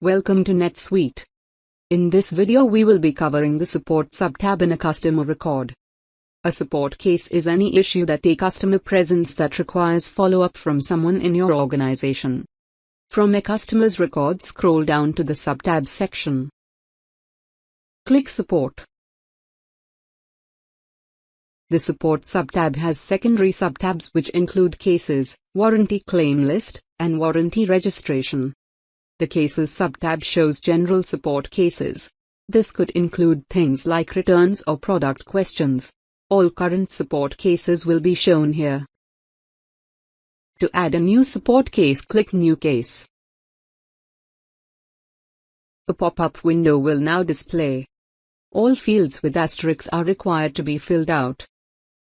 Welcome to NetSuite. In this video we will be covering the support subtab in a customer record. A support case is any issue that a customer presents that requires follow-up from someone in your organization. From a customer's record, scroll down to the subtab section. Click Support. The Support subtab has secondary subtabs which include Cases, Warranty Claim List, and Warranty Registration. The Cases subtab shows general support cases. This could include things like returns or product questions. All current support cases will be shown here. To add a new support case, click New Case. A pop-up window will now display. All fields with asterisks are required to be filled out.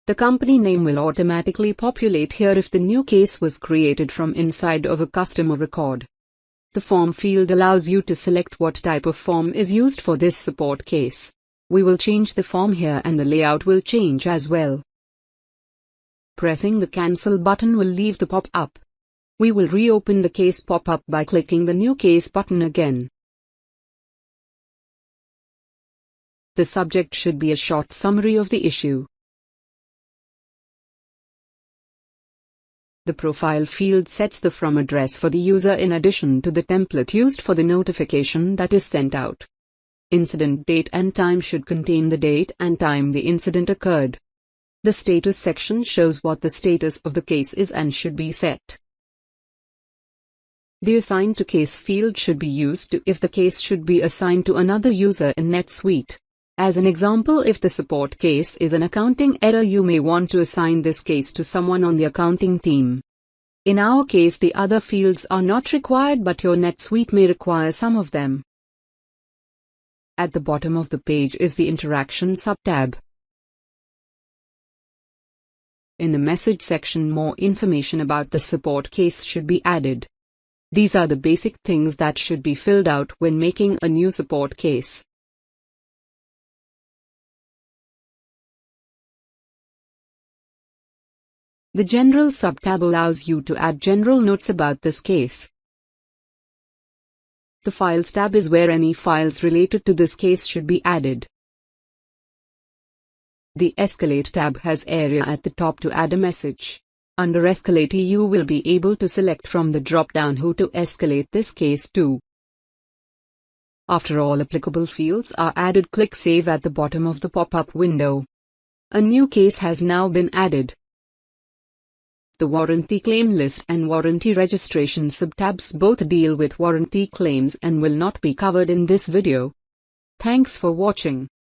The company name will automatically populate here if the new case was created from inside of a customer record. The form field allows you to select what type of form is used for this support case. We will change the form here and the layout will change as well. Pressing the Cancel button will leave the pop-up. We will reopen the case pop-up by clicking the New Case button again. The subject should be a short summary of the issue. The profile field sets the from address for the user in addition to the template used for the notification that is sent out. Incident date and time should contain the date and time the incident occurred. The status section shows what the status of the case is and should be set. The Assign to Case field should be used to if the case should be assigned to another user in NetSuite. As an example, if the support case is an accounting error, you may want to assign this case to someone on the accounting team. In our case, the other fields are not required, but your NetSuite may require some of them. At the bottom of the page is the Interaction subtab. In the message section, more information about the support case should be added. These are the basic things that should be filled out when making a new support case. The General subtab allows you to add general notes about this case. The Files tab is where any files related to this case should be added. The Escalate tab has area at the top to add a message. Under Escalate, you will be able to select from the drop-down who to escalate this case to. After all applicable fields are added, click Save at the bottom of the pop-up window. A new case has now been added. The Warranty Claim List and Warranty Registration subtabs both deal with warranty claims and will not be covered in this video. Thanks for watching.